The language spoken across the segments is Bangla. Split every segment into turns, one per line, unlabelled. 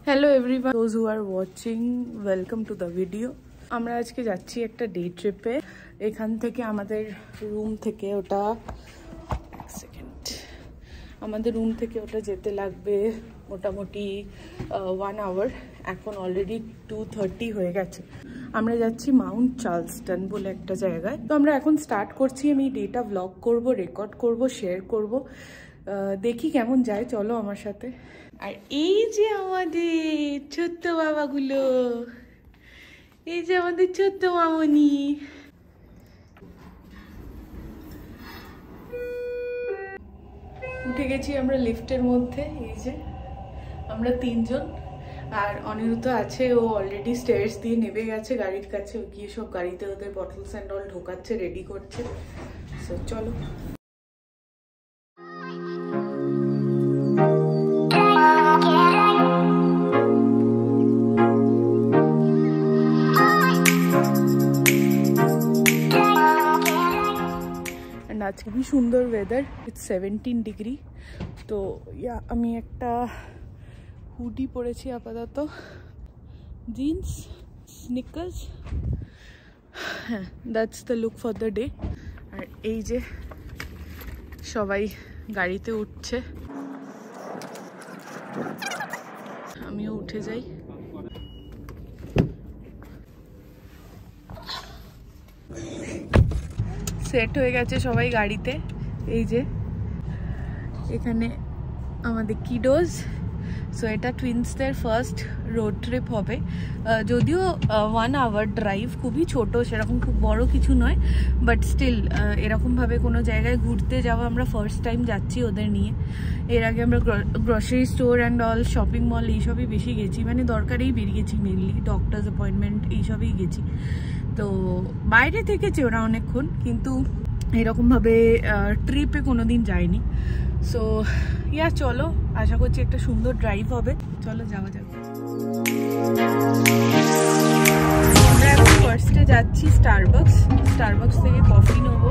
Hello everyone, those who are watching, welcome to the video. আমরা আজকে যাচ্ছি একটা ডে ট্রিপে। এখান থেকে আমাদের রুম থেকে ওটা যেতে লাগবে মোটামুটি 1 আওয়ার। এখন অলরেডি 2:30 হয়ে গেছে। আমরা যাচ্ছি মাউন্ট চার্লসটন বলে একটা জায়গায়। তো আমরা এখন স্টার্ট করছি। আমি ডেটা ব্লগ করব, রেকর্ড করব, শেয়ার করব। দেখি কেমন যায়, চলো আমার সাথে। আর এই যে আমাদের ছোট্ট বাবাগুলো, এই যে আমাদের ছোট্ট মামনি। উঠে গেছি আমরা লিফটের মধ্যে। এই যে আমরা 3 জন, আর অনিরুদ্ধ আছে, ও অলরেডি স্টেয়ার্স দিয়ে নেমে গেছে গাড়ির কাছে। ও গিয়ে সব গাড়িতে ওদের বটলস অ্যান্ড অল ঢোকাচ্ছে, রেডি করছে। সো চলো। আজ খুবই সুন্দর ওয়েদার, ইটস 17 ডিগ্রি। তো আমি একটা হুডি পরেছি আপাতত, জিন্স, স্নিকার্স। হ্যাঁ, that's the look for the day. আর এই যে সবাই গাড়িতে উঠছে, আমিও উঠে যাই। সেট হয়ে গেছে সবাই গাড়িতে। এই যে এখানে আমাদের কিডোজ। সো এটা টুইন্সদের ফার্স্ট রোড ট্রিপ হবে। যদিও 1 আওয়ার ড্রাইভ, খুবই ছোট, সেরকম খুব বড় কিছু নয়, বাট স্টিল এরকমভাবে কোনো জায়গায় ঘুরতে যাওয়া আমরা ফার্স্ট টাইম যাচ্ছি ওদের নিয়ে। এর আগে আমরা grocery store and all, shopping mall এইসবই বেশি গেছি, মানে দরকারেই বেরিয়েছি, মেনলি ডক্টরস অ্যাপয়েন্টমেন্ট এইসবই গেছি। তো বাইরে থেকেছে ওরা অনেকক্ষণ, কিন্তু এরকমভাবে ট্রিপে কোনো দিন যায়নি। সো চলো, আশা করছি একটা সুন্দর ড্রাইভ হবে। চলো যাওয়া যাবে। আমরা এখন ফার্স্টে যাচ্ছি স্টারবাকস থেকে কফি নেবো।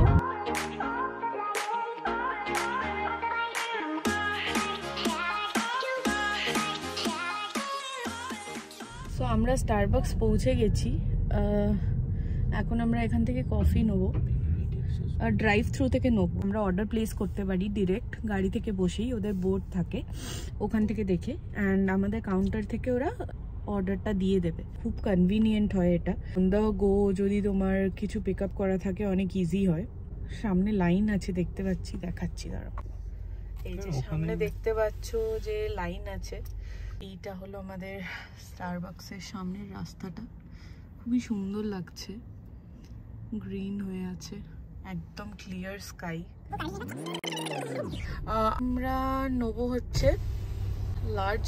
সো আমরা স্টারবাকস পৌঁছে গেছি। এখন আমরা এখান থেকে কফি নেবো, আর ড্রাইভ থ্রু থেকে নেবো। আমরা অর্ডার প্লেস করতে পারি ডিরেক্ট গাড়ি থেকে বসেই, ওদের বোর্ড থাকে ওখান থেকে দেখে, অ্যান্ড আমাদের কাউন্টার থেকে ওরা অর্ডারটা দিয়ে দেবে। খুব কনভিনিয়েন্ট হয় এটা। অন দ্য গো যদি তোমার কিছু পিক আপ করা থাকে অনেক ইজি হয়। সামনে লাইন আছে দেখতে পাচ্ছি, দেখাচ্ছি দাঁড়াও। এই যে সামনে দেখতে পাচ্ছ যে লাইন আছে। এইটা হলো আমাদের স্টারবাকসের সামনের রাস্তাটা, খুবই সুন্দর লাগছে, গ্রিন হয়ে আছে, একদম ক্লিয়ার স্কাই। আমরা নেবো হচ্ছে large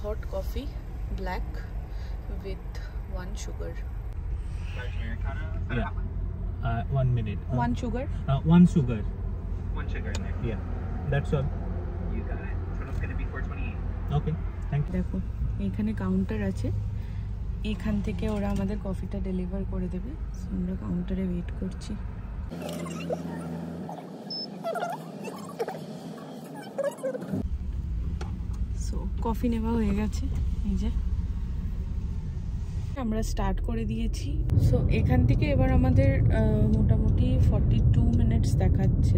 hot coffee, black with 1 sugar.
Yeah. 1 minute.
1 sugar?
1 sugar.
1 sugar in there.
Yeah. That's all.
You got it. Total's gonna be 428.
Okay. Thank you.
দেখো এইখানে কাউন্টার আছে, এখান থেকে ওরা আমাদের কফিটা ডেলিভার করে দেবে। আমরা কাউন্টারে ওয়েট করছি। সো কফি নেওয়া হয়ে গেছে, এই যে আমরা স্টার্ট করে দিয়েছি। সো এখান থেকে এবার আমাদের মোটামুটি 42 মিনিটস দেখাচ্ছে।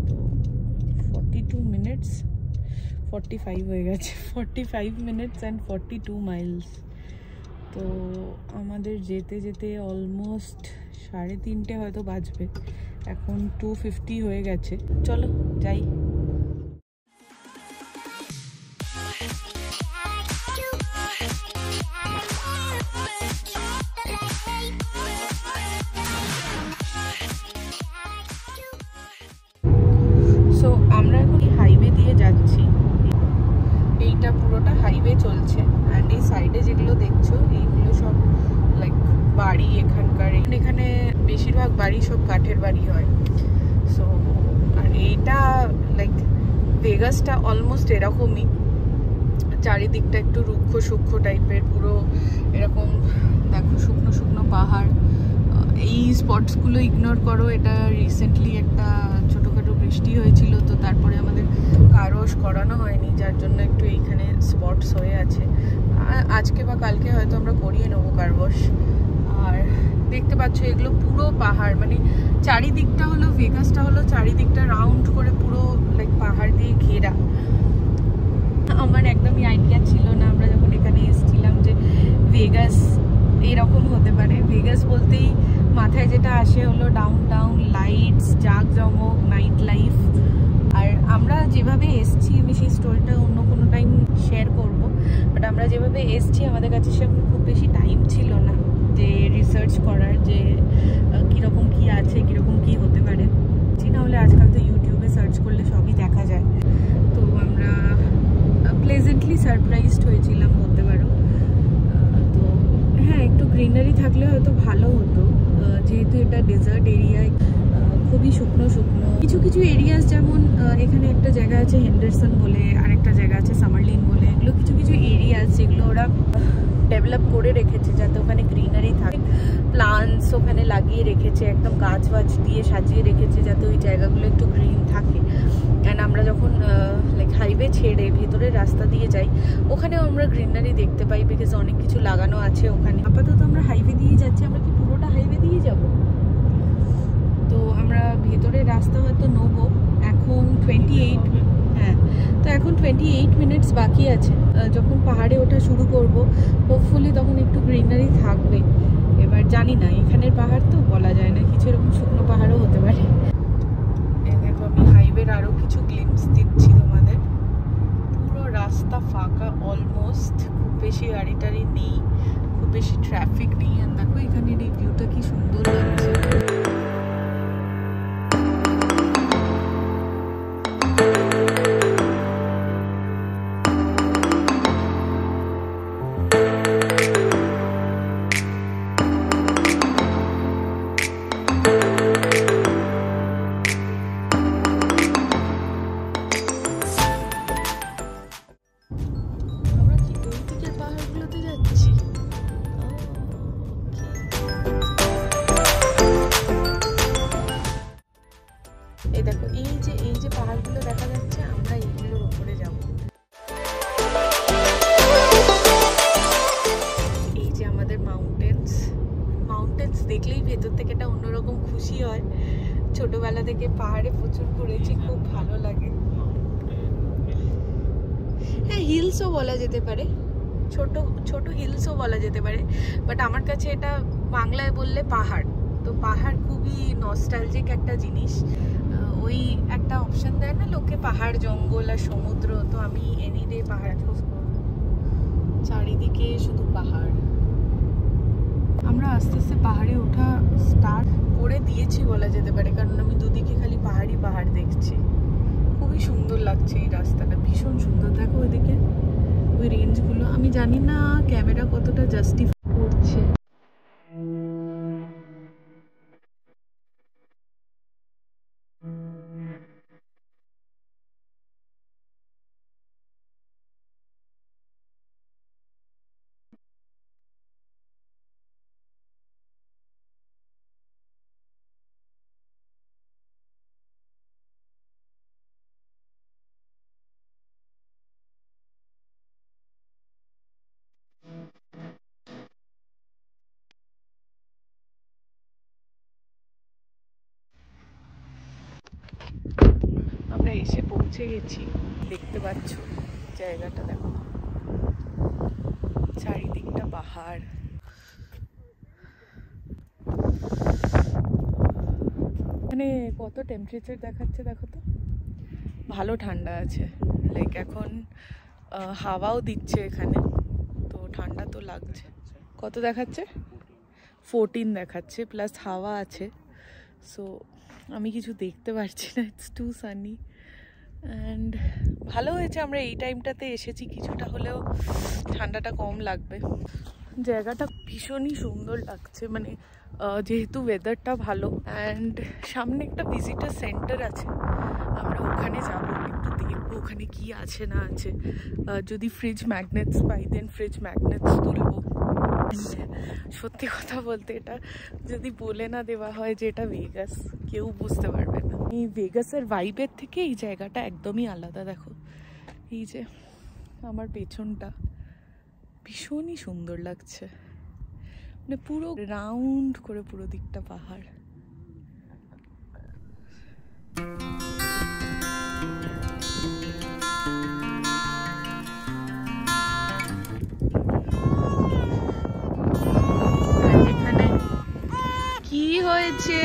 তো 42 মিনিটস 45 হয়ে গেছে, 45 মিনিটস অ্যান্ড 42 মাইলস। তো আমাদের যেতে যেতে অলমোস্ট 3:30 হয়তো বাজবে। এখন 2:50 হয়ে গেছে। চলো যাই। সো আমরা এখন হাইওয়ে দিয়ে যাচ্ছি। এইটা পুরোটা হাইওয়ে চলছে, অ্যান্ড এই সাইডে যেগুলো দেখছো এইগুলো সব লাইক বাড়ি এখানকার। এখানে বেশিরভাগ বাড়ি সব কাঠের বাড়ি হয়। সো আর এইটা লাইক ভেগাসটা অলমোস্ট এরকমই, চারিদিকটা একটু রুক্ষ সূক্ষ্ম টাইপের, পুরো এরকম দেখো শুকনো শুকনো পাহাড়। এই স্পটসগুলো ইগনোর করো, এটা রিসেন্টলি একটা ছোটোখাটো বৃষ্টি হয়েছিল, তো তারপরে আমাদের কার ওয়াশ করানো হয়নি, যার জন্য একটু এইখানে স্পটস হয়ে আছে। আজকে বা কালকে হয়তো আমরা করিয়ে নেবো কার ওয়াশ। আর দেখতে পাচ্ছ এগুলো পুরো পাহাড়, মানে চারিদিকটা হলো ভেগাসটা হলো চারিদিকটা রাউন্ড করে পুরো লাইক পাহাড় দিয়ে ঘেরা। আমার একদমই আইডিয়া ছিল না আমরা যখন এখানে এসেছিলাম যে ভেগাস এরকম হতে পারে। ভেগাস বলতেই মাথায় যেটা আসে হলো ডাউন লাইটস, জাঁকজমক, নাইট লাইফ। আর আমরা যেভাবে এসছি, আমি সেই স্টোরিটা অন্য কোনো টাইম শেয়ার করবো, বাট আমরা যেভাবে এসছি আমাদের কাছে সেরকম খুব বেশি টাইম ছিল না যে রিসার্চ করার যে কীরকম কী আছে, কীরকম কী হতে পারে। না হলে আজকাল তো ইউটিউবে সার্চ করলে সবই দেখা যায়। তো আমরা প্লেজেন্টলি সারপ্রাইজড হয়েছিলাম বলতে পারো। তো হ্যাঁ, একটু গ্রিনারি থাকলে হয়তো ভালো হতো, যেহেতু এটা ডেজার্ট এরিয়ায় খুবই শুকনো শুকনো। কিছু কিছু এরিয়াস যেমন এখানে একটা জায়গা আছে হেন্ডারসন বলে, আরেকটা জায়গা আছে সামারলিন বলে, এগুলো কিছু কিছু এরিয়াস যেগুলো ওরা ডেভেলপ করে রেখেছে যাতে ওখানে গ্রিনারি থাকে। প্লান্টস ওখানে লাগিয়ে রেখেছে, একদম গাছ দিয়ে সাজিয়ে রেখেছে যাতে ওই জায়গাগুলো একটু গ্রিন থাকে। অ্যান্ড আমরা যখন লাইক হাইওয়ে ছেড়ে ভেতরের রাস্তা দিয়ে যাই ওখানেও আমরা গ্রিনারি দেখতে পাই, বিকজ অনেক কিছু লাগানো আছে ওখানে। আপাতত আমরা হাইওয়ে দিয়ে যাচ্ছি, আমরা কি পুরোটা হাইওয়ে দিয়ে যাব? তো আমরা ভেতরের রাস্তা হয়তো নেবো। এখন 28, হ্যাঁ, তো এখন 28 মিনিটস বাকি আছে। যখন পাহাড়ে ওঠা শুরু করব হোপফুলি তখন একটু গ্রিনারি থাকবে। এবার জানি না, এখানের পাহাড় তো বলা যায় না, কিছু এরকম শুকনো পাহাড়ও হতে পারে। দেখো আমি হাইওয়ের আরও কিছু গ্লিম্পস দিচ্ছি তোমাদের। পুরো রাস্তা ফাঁকা অলমোস্ট, খুব বেশি গাড়ি টাড়ি নেই, খুব বেশি ট্রাফিক নেই। আর দেখো এখানের এই ভিউটা কি সুন্দর লাগছে। এই দেখো এই যে পাহাড়গুলো দেখা যাচ্ছে, আমরা এইগুলোর উপরে যাব। এই যে আমাদের মাউন্টেন্স দেখলেই ভেতর থেকে একটা অন্যরকম খুশি হয়। ছোটবেলা থেকে পাহাড়ে প্রচুর ঘুরেছি, খুব ভালো লাগে। হ্যাঁ, হিলসও বলা যেতে পারে, ছোট হিলসও বলা যেতে পারে, বাট আমার কাছে এটা বাংলায় বললে পাহাড়। তো পাহাড় খুবই নস্টালজিক একটা জিনিস। ওই একটা অপশন দেয় না লোকে, পাহাড়, জঙ্গল আর সমুদ্র। তো আমি এনিডে পাহাড় চুজ করব। চারিদিকে শুধু পাহাড়। আমরা আস্তে আস্তে পাহাড়ে ওঠা স্টার্ট করে দিয়েছি বলা যেতে পারে, কারণ আমি দুদিকে খালি পাহাড় দেখছি। খুবই সুন্দর লাগছে এই রাস্তাটা, ভীষণ সুন্দর। দেখো ওইদিকে ওই রেঞ্জগুলো, আমি জানি না ক্যামেরা কতটা জাস্টিফাই করছে। আমরা এসে পৌঁছে গেছি, দেখতে পাচ্ছ জায়গাটা, দেখো চারিদিকটা পাহাড়। মানে কত টেম্পারেচার দেখাচ্ছে দেখো তো, ভালো ঠান্ডা আছে। লাইক এখন হাওয়াও দিচ্ছে এখানে, তো ঠান্ডা তো লাগছে। কত দেখাচ্ছে? 14 দেখাচ্ছে, প্লাস হাওয়া আছে। সো আমি কিছু দেখতে পারছি না, ইটস টু সানি। অ্যান্ড ভালো হয়েছে আমরা এই টাইমটাতে এসেছি, কিছুটা হলেও ঠান্ডাটা কম লাগবে। জায়গাটা ভীষণই সুন্দর লাগছে, মানে যেহেতু ওয়েদারটা ভালো। অ্যান্ড সামনে একটা ভিজিটার সেন্টার আছে, আমরা ওখানে যাব, একটু দেখবো ওখানে কি আছে না আছে। যদি ফ্রিজ ম্যাগনেটস পাই দেন ফ্রিজ ম্যাগনেটস তুলবো। সত্যি কথা বলতে এটা যদি বলে না দেওয়া হয় যে এটা ভেগাস, কেউ বুঝতে পারবে না। এই ভেগাসের ভাইবের থেকে এই জায়গাটা একদমই আলাদা। দেখো এই যে আমার পেছনটা ভীষণই সুন্দর লাগছে, মানে পুরো রাউন্ড করে পুরো দিকটা পাহাড়। এখানে কি হয়েছে?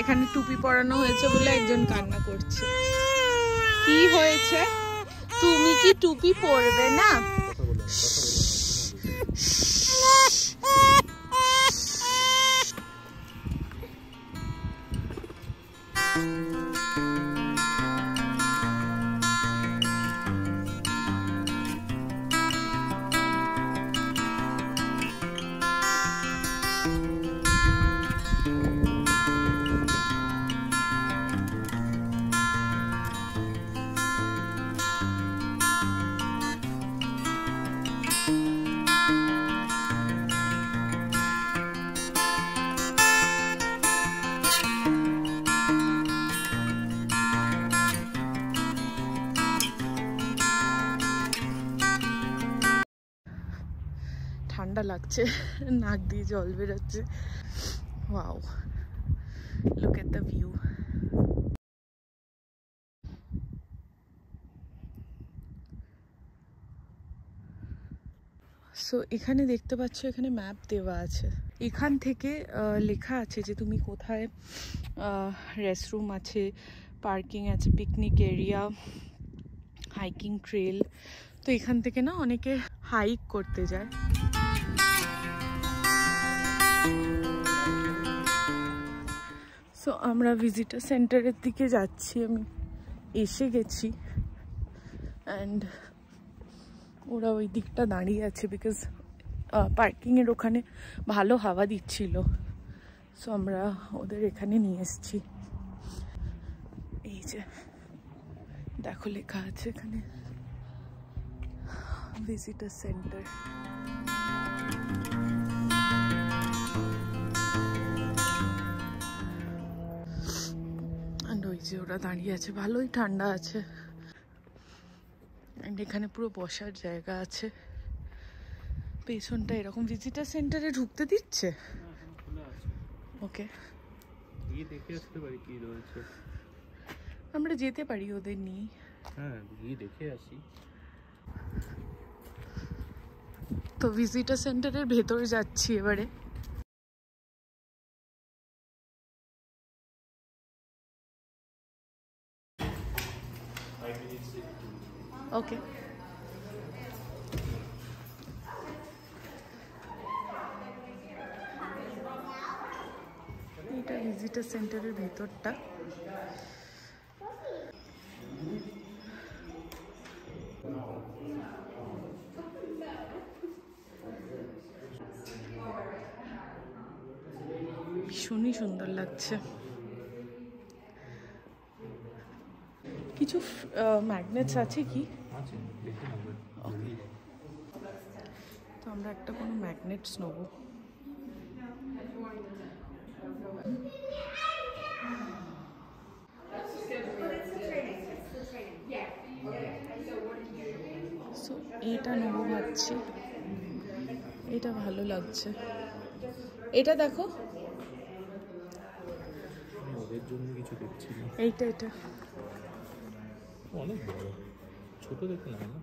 এখানে টুপি পরানো হয়েছে বলে একজন কান্না করছে। কি হয়েছে? তুমি কি টুপি পরবে না? ঠান্ডা লাগছে, নাক দিয়ে জল বেরোচ্ছে। Wow, look at the view. So এখানে দেখতে পাচ্ছ এখানে ম্যাপ দেওয়া আছে। এখান থেকে লেখা আছে যে তুমি কোথায় রেস্টরুম আছে, পার্কিং আছে, পিকনিক এরিয়া, হাইকিং ট্রেল। তো এখান থেকে না অনেকে হাইক করতে যায়। সো আমরা ভিজিটার সেন্টারের দিকে যাচ্ছি, আমি এসে গেছি। অ্যান্ড ওরা ওই দিকটা দাঁড়িয়ে আছে বিকজ পার্কিংয়ের ওখানে ভালো হাওয়া দিচ্ছিল। সো আমরা ওদের এখানে নিয়ে এসেছি। এই যে দেখো লেখা আছে এখানে ভিজিটার সেন্টার। ওই যে ওরা দাঁড়িয়ে আছে, ভালোই ঠান্ডা আছে। এন্ড এখানে পুরো বসার জায়গা আছে। পেছনটা এরকম ভিজিটার সেন্টারে ঢুকতে দিচ্ছে? ওকে,
দেখে আসতে পারি কি রয়েছে।
আমরা যেতে পারি ওদের নিয়ে।
হ্যাঁ, গিয়ে দেখে আসি।
তো ভিজিটার সেন্টারের ভেতর যাচ্ছি এবারে। ওকে, এটা ভিজিটার সেন্টারের ভেতরটা। ভীষণই সুন্দর লাগছে। কিছু ম্যাগনেটস আছে কি? ওকে, তো আমরা একটা কোনো ম্যাগনেটস নেবো। সো এটা নেবো ভাবছি, এটা ভালো লাগছে। এটা দেখো,
ওদের জন্য কিছু দেখছি না।
এইটা এটা
অনেক বড়, ছোট দেখতে লাগে না?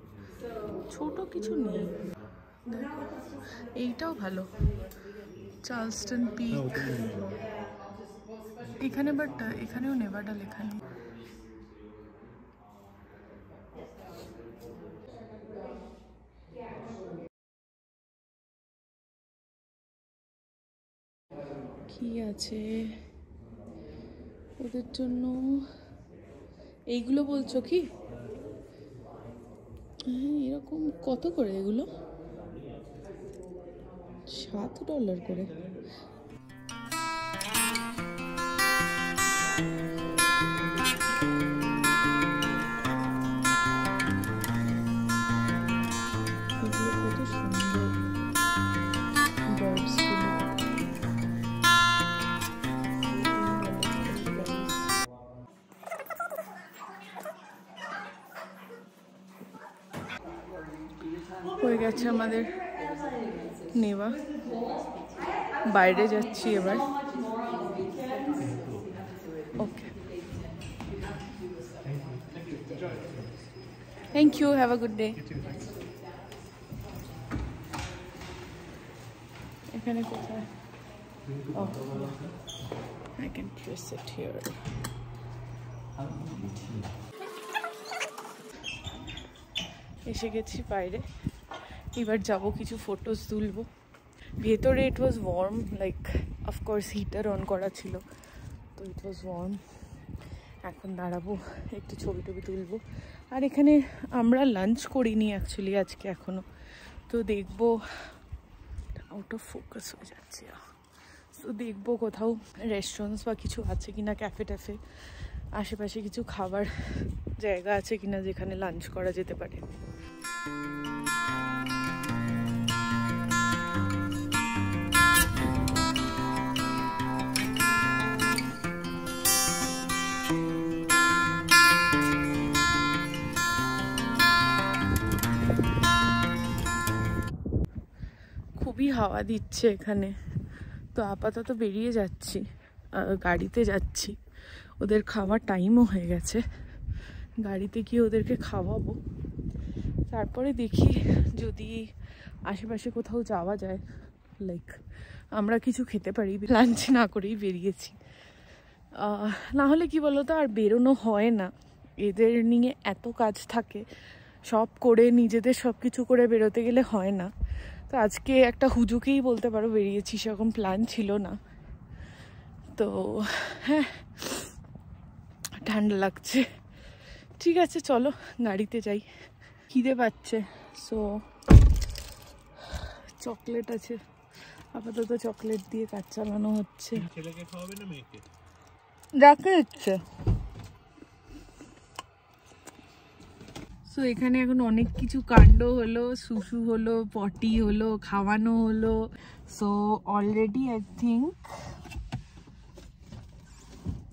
ছোট কিছু নেই, দেখো এইটাও ভালো, চার্লস্টন পিক। এখানে বাট এখানেও নেভাডা লেখা নেই। কি আছে ওদের জন্য? এইগুলো বলছো কি? হ্যাঁ, এরকম কত করে এগুলো? $7 করে। কত সুন্দর বার্ডস গুলো। হয়ে গেছে আমাদের নেওয়া, বাইরে যাচ্ছি এবার। Okay, thank you, have a good day. এখানে কোথায়? I can press it here. এসে গেছি বাইরে, এবার যাব কিছু ফটোস তুলবো। ভেতরে it was warm, like of course heater on করা ছিল, তো ইট ওয়াজ ওয়ার্ম। এখন দাঁড়াবো, একটু ছবি টবি তুলবো। আর এখানে আমরা লাঞ্চ করিনি অ্যাকচুয়ালি আজকে এখনো, তো দেখবো। আউট অফ ফোকাস হয়ে যাচ্ছে। তো দেখবো কোথাও রেস্টুরেন্টস বা কিছু আছে কিনা, ক্যাফে ট্যাফে আশেপাশে কিছু খাবার জায়গা আছে কিনা যেখানে লাঞ্চ করা যেতে পারে। খুবই হাওয়া দিচ্ছে এখানে, তো আপাতত বেরিয়ে যাচ্ছি, গাড়িতে যাচ্ছি। ওদের খাওয়ার টাইমও হয়ে গেছে, গাড়িতে গিয়ে ওদেরকে খাওয়াবো। তারপরে দেখি যদি আশেপাশে কোথাও যাওয়া যায়, লাইক আমরা কিছু খেতে পারি। লাঞ্চ না করেই বেরিয়েছি, না হলে কি বলতো আর বেরোনো হয় না। এদের নিয়ে এত কাজ থাকে, সব করে নিজেদের সব কিছু করে বেরোতে গেলে হয় না। তো আজকে একটা হুজুকেই বলতে পারো বেরিয়েছি, সেরকম প্ল্যান ছিল না। তো হ্যাঁ, ঠান্ডা লাগছে। ঠিক আছে, চলো গাড়িতে যাই। খিদে পাচ্ছে, সো চকলেট আছে, আপাতত চকলেট দিয়ে কাজ চালানো হচ্ছে।
ছেলেকে খাওয়াবে না মেয়েকে?
যাকে ইচ্ছে। সো এখানে এখন অনেক কিছু কাণ্ড হলো, শুশু হলো, পটি হলো, খাওয়ানো হলো। সো অলরেডি আই থিঙ্ক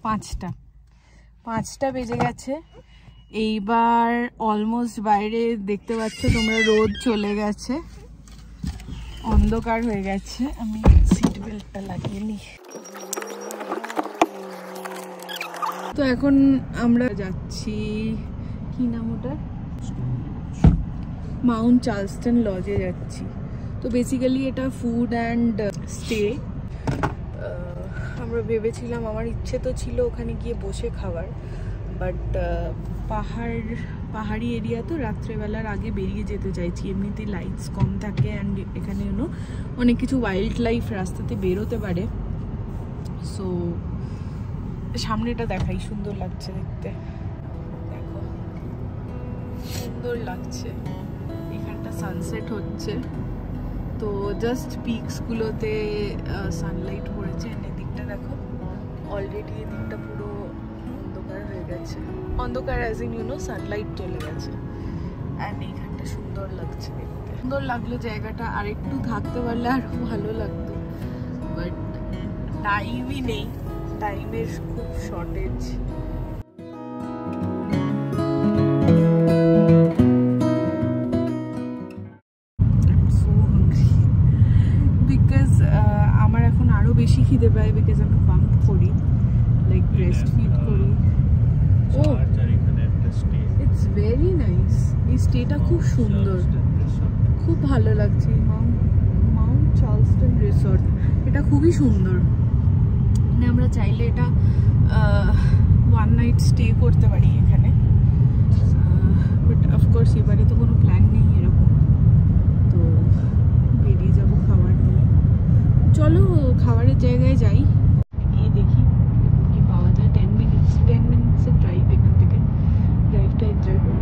5টা বেজে গেছে। এইবার অলমোস্ট বাইরে দেখতে পাচ্ছ তোমরা, রোদ চলে গেছে, অন্ধকার হয়ে গেছে। আমি সিট বেল্টটা লাগিয়ে নিই। তো এখন আমরা যাচ্ছি, কি নাম ওটা, মাউন্ট চার্লস্টন লজে যাচ্ছি। তো বেসিক্যালি এটা ফুড অ্যান্ড স্টে। আমরা ভেবেছিলাম, আমার ইচ্ছে তো ছিল ওখানে গিয়ে বসে খাবার, বাট পাহাড়ি এরিয়া তো রাত্রেবেলার আগে বেরিয়ে যেতে চাইছি। এমনিতে লাইটস কম থাকে অ্যান্ড এখানে অনেক কিছু ওয়াইল্ড লাইফ রাস্তাতে বেরোতে পারে। সো সামনেটা দেখাই, সুন্দর লাগছে দেখতে, দেখো সুন্দর লাগছে। এখানটা সানসেট হচ্ছে, তো জাস্ট পিকসগুলোতে সানলাইট পড়েছে। এদিকটা দেখো, অলরেডি এদিকটা পুরো অন্ধকার হয়ে গেছে, অন্ধকার অ্যাজ ইন সানলাইট চলে গেছে। অ্যান্ড এইখানটা সুন্দর লাগছে দেখতে, সুন্দর লাগলো জায়গাটা। আর একটু থাকতে পারলে আরো ভালো লাগতো, বাট টাইমই নেই, টাইমের খুব শর্টেজ। আমার এখন আরো বেশি খিদে পায়, বিকজ আমি পাম্প করি, লাইক ব্রেস্ট ফিড করি। ও ইটস ভেরি নাইস, এই স্টেটা খুব সুন্দর, খুব ভালো লাগছে। মাউন্ট চার্লস্টন রিসর্ট, এটা খুবই সুন্দর। মানে আমরা চাইলে এটা 1 নাইট স্টে করতে পারি এখানে, বাট অফকোর্স এবারে তো কোনো প্ল্যান নেই এরকম। তো বেরিয়ে যাবো খাবার নিয়ে। চলো খাবারের জায়গায় যাই, গিয়ে দেখি কি পাওয়া যায়। 10 মিনিটসের ড্রাইভ এখান থেকে, ড্রাইভটা এনজয় করি।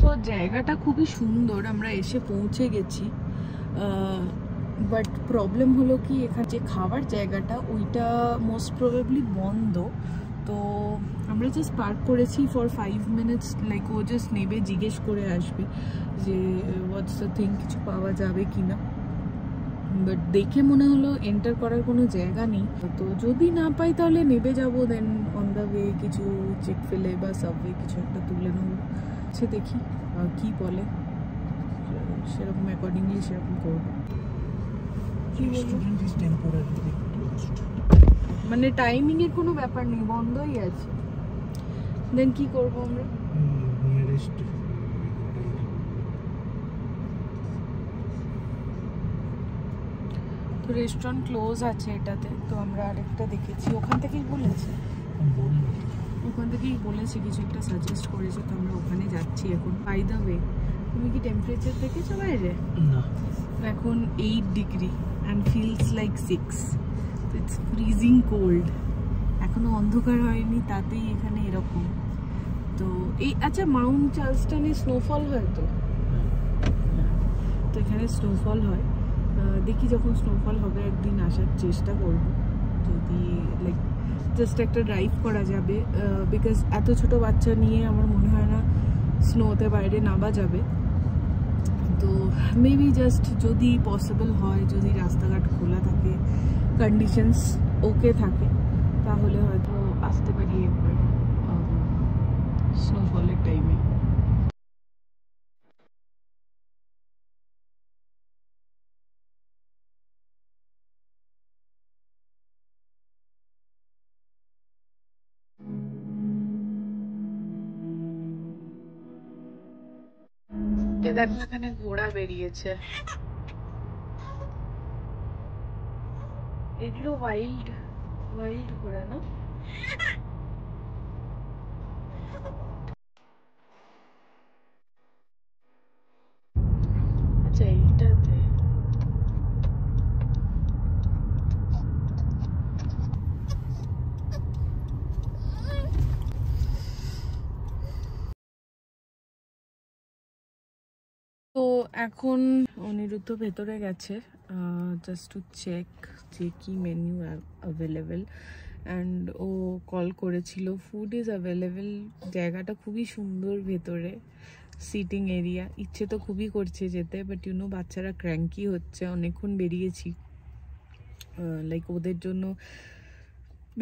তো জায়গাটা খুবই সুন্দর, আমরা এসে পৌঁছে গেছি। বাট প্রবলেম হলো কি এখানে যে খাবার জায়গাটা ওইটা মোস্ট প্রবাবলি বন্ধ। তো আমরা জাস্ট পার্ক করেছি ফর 5 মিনিটস, লাইক ও জাস্ট নেবে জিজ্ঞেস করে আসবে যে হোয়াটস দ্য থিং, কিছু পাওয়া যাবে কি না। বাট দেখে মনে হলো এন্টার করার কোনো জায়গা নেই, তো যদি না পাই তাহলে নেবে যাবো, দেন অন দ্য ওয়ে কিছু চেক ফেলে বা সাবওয়ে কিছু একটা তুলে নেবো। সে দেখি কি বলে, সেরকম অ্যাকর্ডিংলি সেরকম করবো। মানে টাইমিং এর কোনো ব্যাপার নেই, বন্ধই আছে। দেন কি করবো আমরা? তো রেস্টুরেন্ট ক্লোজ আছে এটাতে, তো আমরা আরেকটা দেখেছি, ওখান থেকেই বলেছে কিছু একটা সাজেস্ট করেছে, তো আমরা ওখানে যাচ্ছি এখন। বাই দ্য ওয়ে, তুমি কি টেম্পারেচার দেখেছো বাইরে?
না,
এখন 8 ডিগ্রি অ্যান্ড ফিলস লাইক 6, তো ইটস ফ্রিজিং কোল্ড। এখনো অন্ধকার হয়নি, তাতেই এখানে এরকম। তো এই আচ্ছা, মাউন্ট চার্লস্টনে স্নোফল হয় তো? তো এখানে স্নোফল হয়, দেখি যখন স্নোফল হবে একদিন আসার চেষ্টা করব, যদি লাইক জাস্ট একটা ড্রাইভ করা যাবে, বিকজ এত ছোট বাচ্চা নিয়ে আমার মনে হয় না স্নোতে বাইরে নামা যাবে। তো মেবি জাস্ট যদি পসিবল হয়, যদি রাস্তাঘাট খোলা থাকে, কন্ডিশনস ওকে থাকে, তাহলে হয়তো আসতে পারি একবার স্নোফলের টাইমে। দেখো এখানে ঘোড়া বেরিয়েছে, এগুলো ওয়াইল্ড ঘোড়া না? আচ্ছা এইটাতে তো এখন অনিরুদ্ধ ভেতরে গেছে জাস্ট টু চেক যে কি মেনু অ্যাভেলেবেল, অ্যান্ড ও কল করেছিল। ফুড ইজ অ্যাভেলেবেল, জায়গাটা খুবই সুন্দর, ভেতরে সিটিং এরিয়া। ইচ্ছে তো খুবই করছে যেতে, বাট ইউনো বাচ্চারা ক্র্যাঙ্কি হচ্ছে, অনেকক্ষণ বেরিয়েছি, লাইক ওদের জন্য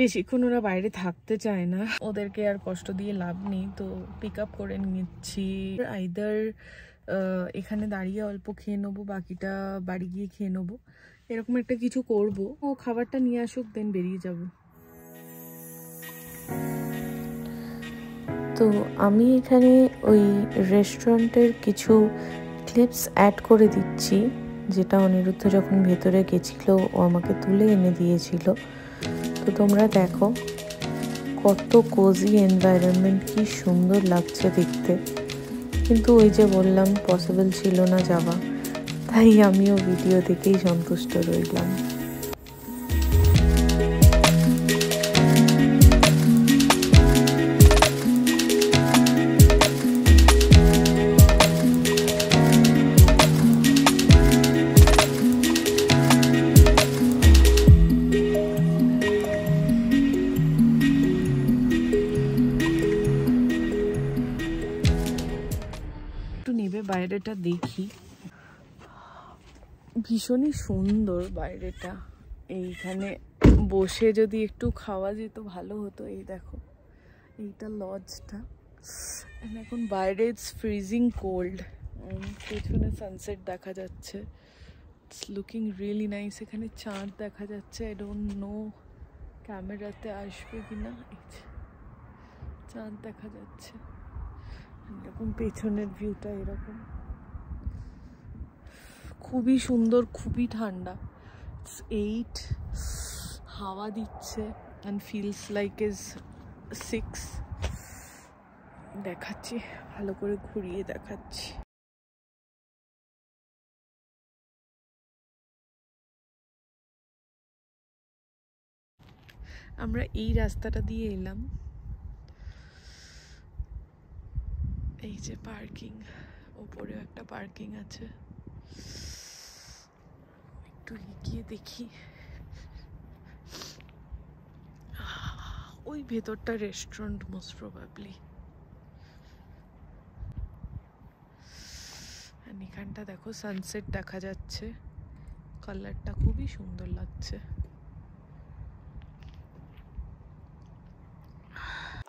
বেশিক্ষণ ওরা বাইরে থাকতে চায় না, ওদেরকে আর কষ্ট দিয়ে লাভ নেই। তো পিক আপ করে নিচ্ছি, আইদার এখানে দাঁড়িয়ে অল্প খেয়ে নেবো, বাকিটা বাড়ি গিয়ে খেয়ে নেবো, এরকম একটা কিছু করব। ও খাবারটা নিয়ে আসুক, দেন বেরিয়ে যাব।
তো আমি এখানে ওই রেস্টুরেন্টের কিছু ক্লিপস অ্যাড করে দিচ্ছি, যেটা অনিরুদ্ধ যখন ভেতরে গেছিল ও আমাকে তুলে এনে দিয়েছিল। তো তোমরা দেখো কত কোজি এনভায়রনমেন্ট, কি সুন্দর লাগছে দেখতে। কিন্তু ওই যে বললাম পসিবল ছিল না যাওয়া, তাই আমিও ভিডিও দেখেই সন্তুষ্ট রইলাম।
বাইরেটা দেখি, ভীষণই সুন্দর বাইরেটা। এইখানে বসে যদি একটু খাওয়া যেত ভালো হতো। এই দেখো, এইটা লজটা, এখন বাইরে ইটস ফ্রিজিং কোল্ড, পেছনে সানসেট দেখা যাচ্ছে, ইটস লুকিং রিয়েলি নাইস। এখানে চাঁদ দেখা যাচ্ছে, আই ডোন্ট নো ক্যামেরাতে আসবে কিনা, চাঁদ দেখা যাচ্ছে। এরকম পেছনের ভিউটা এরকম, খুবই সুন্দর, খুবই ঠান্ডা। 8, হাওয়া দিচ্ছে অ্যান্ড ফিলস লাইক ইজ 6। দেখাচ্ছি, ভালো করে ঘুরিয়ে দেখাচ্ছি। আমরা এই রাস্তাটা দিয়ে এলাম, এই যে পার্কিং, উপরেও একটা পার্কিং আছে, একটু একটু এগিয়ে দেখি। ওই ভেতরটা রেস্টুরেন্ট মোস্ট প্রবাবলি। এখানটা দেখো সানসেট দেখা যাচ্ছে, কালারটা খুবই সুন্দর লাগছে।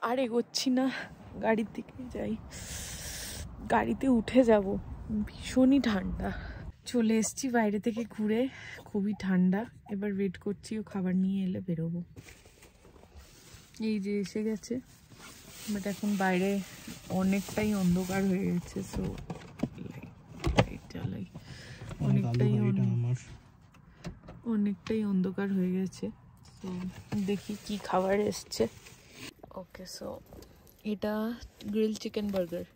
আর এগোচ্ছি না, গাড়ির দিকে যাই। গাড়িতে উঠে যাব, ভীষণই ঠান্ডা। চলে এসছি বাইরে থেকে ঘুরে, খুবই ঠান্ডা। এবার ওয়েট করছি ও খাবার নিয়ে এলে বেরোবো। এই যে এসে গেছে, বাট এখন বাইরে অনেকটাই অন্ধকার হয়ে গেছে। সো লাইট জ্বালাই, অনেকটাই অন্ধকার হয়ে গেছে। তো দেখি কি খাবার এসছে। ওকে, সো এটা গ্রিল চিকেন বার্গার।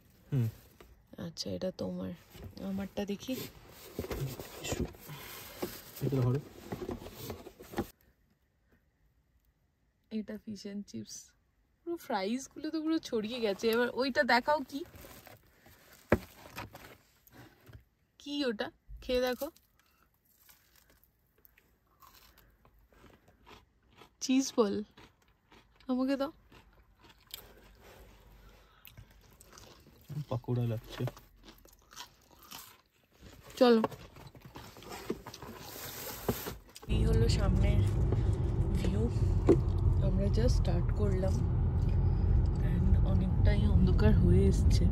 আচ্ছা, এটা তোমার, আমারটা দেখি। এটা ফিশ এন্ড চিপস। পুরো ফ্রাইস গুলো তো পুরো ছড়িয়ে গেছে। এবার ওইটা দেখাও, কি কি ওটা খেয়ে দেখো। চিজ বল, আমাকে দাও।
পাকোড়া লাগছে।
চলো, এই হলো সামনের ভিউ। আমরা জাস্ট স্টার্ট করলাম অ্যান্ড অনেকটাই অন্ধকার হয়ে এসছে।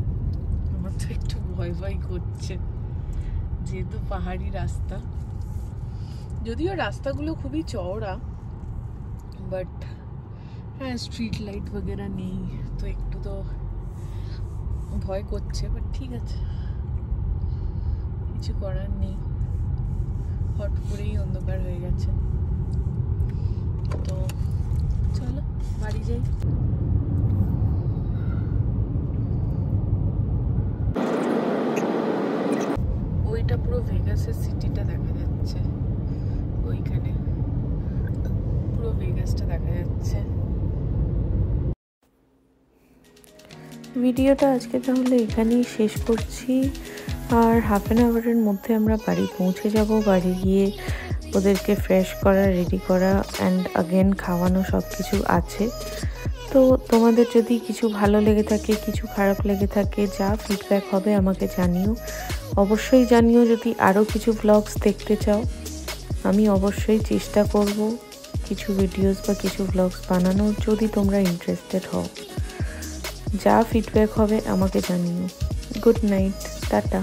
আমার তো একটু ভয় ভয় করছে, যেহেতু পাহাড়ি রাস্তা। যদিও রাস্তাগুলো খুবই চওড়া, বাট হ্যাঁ, স্ট্রিট লাইট বগেরা নেই, তো একটু তো ভয় করছে। বাট ঠিক আছে, কিছু করার নেই। হট করেই অন্ধকার হয়ে গেছে। তো চলো বাড়ি যাই। ওইটা পুরো ভেগাসের সিটিটা দেখা যাচ্ছে, ওইখানে পুরো ভেগাসটা দেখা যাচ্ছে।
ভিডিওটা আজকে তাহলে এখানেই শেষ করছি। আর হাফ অ্যান আওয়ারের মধ্যে আমরা বাড়ি পৌঁছে যাব। বাড়ি গিয়ে ওদেরকে ফ্রেশ করা, রেডি করা অ্যান্ড আগেন খাওয়ানো সব কিছু আছে। তো তোমাদের যদি কিছু ভালো লেগে থাকে, কিছু খারাপ লেগে থাকে, যা ফিডব্যাক হবে আমাকে জানিও। অবশ্যই জানিও যদি আরও কিছু ব্লগস দেখতে চাও। আমি অবশ্যই চেষ্টা করব কিছু ভিডিওস বা কিছু ব্লগস বানানোর, যদি তোমরা ইন্টারেস্টেড হও। যা ফিডব্যাক হবে আমাকে জানিও। Good night, tata.